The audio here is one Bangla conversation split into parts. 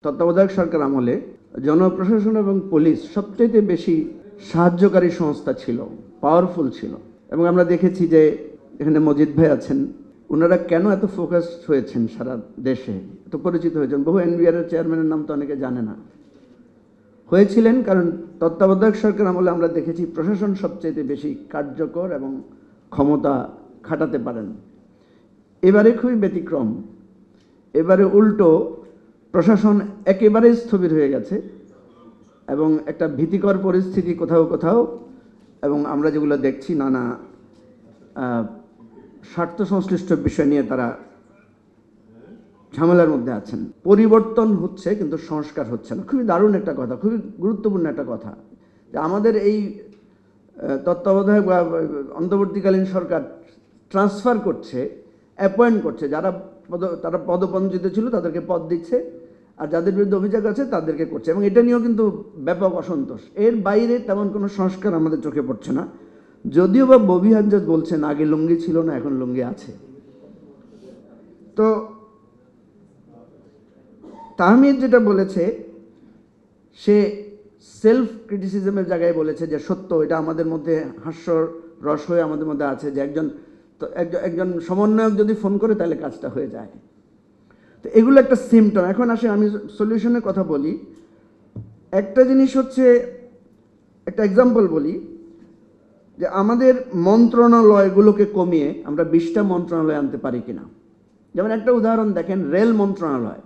তত্ত্বাবধায়ক সরকার আমলে জনপ্রশাসন এবং পুলিশ সবচেয়ে বেশি সাহায্যকারী সংস্থা ছিল, পাওয়ারফুল ছিল। এবং আমরা দেখেছি যে এখানে মজিদ ভাই আছেন, ওনারা কেন এত ফোকাসড হয়েছেন সারা দেশে, এত পরিচিত হয়েছেন। বহু এনবিআর এর চেয়ারম্যানের নাম তো অনেকে জানে না। হয়েছিলেন কারণ তত্ত্বাবধায়ক সরকার আমলে আমরা দেখেছি প্রশাসন সবচেয়ে বেশি কার্যকর এবং ক্ষমতা খাটাতে পারেন। এবারে খুবই ব্যতিক্রম, এবারে উল্টো প্রশাসন একেবারেই স্থবির হয়ে গেছে এবং একটা ভীতিকর পরিস্থিতি কোথাও কোথাও, এবং আমরা যেগুলো দেখছি নানা স্বার্থ সংশ্লিষ্ট বিষয় নিয়ে তারা ঝামেলার মধ্যে আছেন। পরিবর্তন হচ্ছে কিন্তু সংস্কার হচ্ছে না। খুবই দারুণ একটা কথা, খুবই গুরুত্বপূর্ণ একটা কথা যে আমাদের এই তত্ত্বাবধায়ক বা অন্তর্বর্তীকালীন সরকার ট্রান্সফার করছে, অ্যাপয়েন্ট করছে, তারা পদপঞ্জিত ছিল তাদেরকে পদ দিচ্ছে, আর যাদের বিরুদ্ধে অভিযোগ আছে তাদেরকে করছে। এবং এটা নিয়েও কিন্তু ব্যাপক অসন্তোষ। এর বাইরে তেমন কোনো সংস্কার আমাদের চোখে পড়ছে না। যদিও বা ববি হাজ্জাজ বলছেন আগে লুঙ্গি ছিল না, এখন লুঙ্গি আছে। তো তাহমিদ যেটা বলেছে, সে সেলফ ক্রিটিসিজমের জায়গায় বলেছে যে সত্য, এটা আমাদের মধ্যে হাস্যরস হয়ে আমাদের মধ্যে আছে যে একজন সমন্বয়ক যদি ফোন করে তাহলে কাজটা হয়ে যায়। তো এগুলো একটা সিমটম। এখন আসে আমি সলিউশনের কথা বলি। একটা জিনিস হচ্ছে, একটা এক্সাম্পল বলি যে আমাদের মন্ত্রণালয়গুলোকে কমিয়ে আমরা 20টা মন্ত্রণালয় আনতে পারি কিনা। যেমন একটা উদাহরণ দেখেন, রেল মন্ত্রণালয়,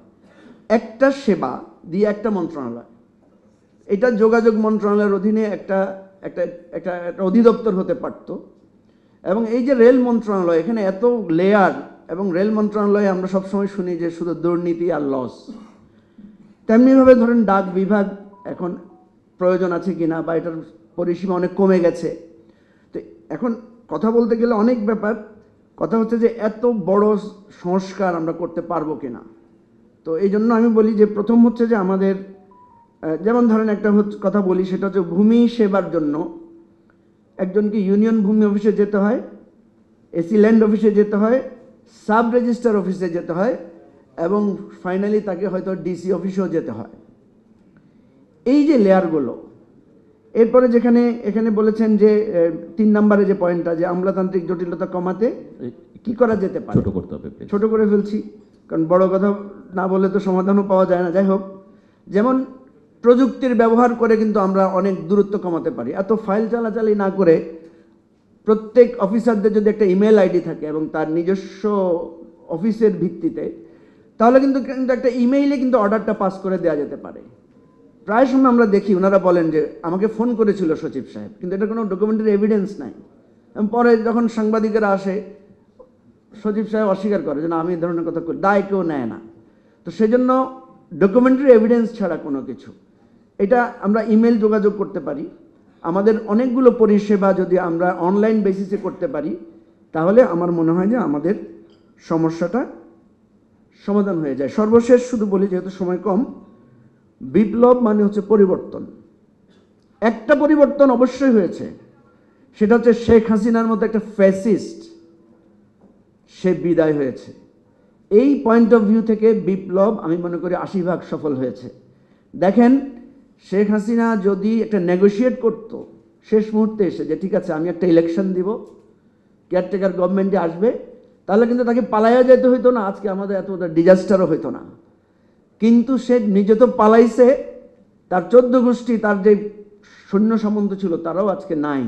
একটা সেবা দিয়ে একটা মন্ত্রণালয়, এটা যোগাযোগ মন্ত্রণালয়ের অধীনে একটা অধিদপ্তর হতে পারত। এবং এই যে রেল মন্ত্রণালয়, এখানে এত লেয়ার, এবং রেল মন্ত্রণালয়ে আমরা সবসময় শুনি যে শুধু দুর্নীতি আর লস। তেমনিভাবে ধরেন ডাক বিভাগ এখন প্রয়োজন আছে কিনা, বা এটার পরিসীমা অনেক কমে গেছে। তো এখন কথা বলতে গেলে অনেক ব্যাপার, কথা হচ্ছে যে এত বড় সংস্কার আমরা করতে পারবো কিনা। তো এই জন্য আমি বলি যে প্রথম হচ্ছে যে আমাদের, যেমন ধরেন একটা কথা বলি, সেটা হচ্ছে ভূমি সেবার জন্য একজনকে ইউনিয়ন ভূমি অফিসে যেতে হয়, এসি ল্যান্ড অফিসে যেতে হয়, সাব রেজিস্ট্রার অফিসে যেতে হয়, এবং ফাইনালি তাকে হয়তো ডিসি অফিসেও যেতে হয়। এই যে লেয়ারগুলো, এরপরে এখানে বলেছেন যে 3 নম্বরে যে পয়েন্টটা, যে আমলাতান্ত্রিক জটিলতা কমাতে কি করা যেতে পারে, ছোট করতে হবে। ছোট করে ফেলছি কারণ বড় কথা না বলে তো সমাধানও পাওয়া যায় না। যাই হোক, যেমন প্রযুক্তির ব্যবহার করে কিন্তু আমরা অনেক দূরত্ব কমাতে পারি। এত ফাইল চালাচালি না করে প্রত্যেক অফিসারদের যদি একটা ইমেল আইডি থাকে এবং তার নিজস্ব অফিসের ভিত্তিতে, তাহলে কিন্তু একটা ইমেইলে কিন্তু অর্ডারটা পাস করে দেওয়া যেতে পারে। প্রায় সময় আমরা দেখি ওনারা বলেন যে আমাকে ফোন করেছিল সচিব সাহেব, কিন্তু এটা কোনো ডকুমেন্টারি এভিডেন্স নাই। এবং পরে যখন সাংবাদিকেরা আসে, সচিব সাহেব অস্বীকার করে যে না, আমি এই ধরনের কথা করি, দায় কেউ নেয় না। তো সেই জন্য ডকুমেন্টারি এভিডেন্স ছাড়া কোনো কিছু, এটা আমরা ইমেল যোগাযোগ করতে পারি। আমাদের অনেকগুলো পরিষেবা যদি আমরা অনলাইন বেসিসে করতে পারি, তাহলে আমার মনে হয় যে আমাদের সমস্যাটা সমাধান হয়ে যায়। সর্বশেষ শুধু বলি, যেহেতু সময় কম, বিপ্লব মানে হচ্ছে পরিবর্তন। একটা পরিবর্তন অবশ্যই হয়েছে, সেটা হচ্ছে শেখ হাসিনার মতো একটা ফ্যাসিস্ট, সে বিদায় হয়েছে। এই পয়েন্ট অফ ভিউ থেকে বিপ্লব আমি মনে করি 80% সফল হয়েছে। দেখেন, শেখ হাসিনা যদি একটা নেগোশিয়েট করতো শেষ মুহূর্তে এসে যে ঠিক আছে আমি একটা ইলেকশন দিব, কেয়ারটেকার গভর্নমেন্টে আসবে, তাহলে কিন্তু তাকে পালাইয়া যেতে হইতো না, আজকে আমাদের এত ডিজাস্টারও হইতো না। কিন্তু সে নিজে তো পালাইছে, তার 14 গোষ্ঠী, তার যে সৈন্য সামন্ত ছিল তারাও আজকে নাই।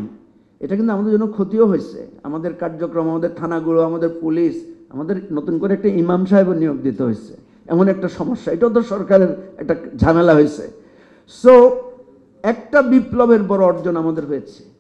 এটা কিন্তু আমাদের জন্য ক্ষতিও হয়েছে। আমাদের কার্যক্রম, আমাদের থানাগুলো, আমাদের পুলিশ, আমাদের নতুন করে একটা ইমাম সাহেবও নিয়োগ দিতে হয়েছে, এমন একটা সমস্যা। এটাও তো সরকারের একটা ঝামেলা হয়েছে। সো একটা বিপ্লবের বড় অর্জন আমাদের হয়েছে।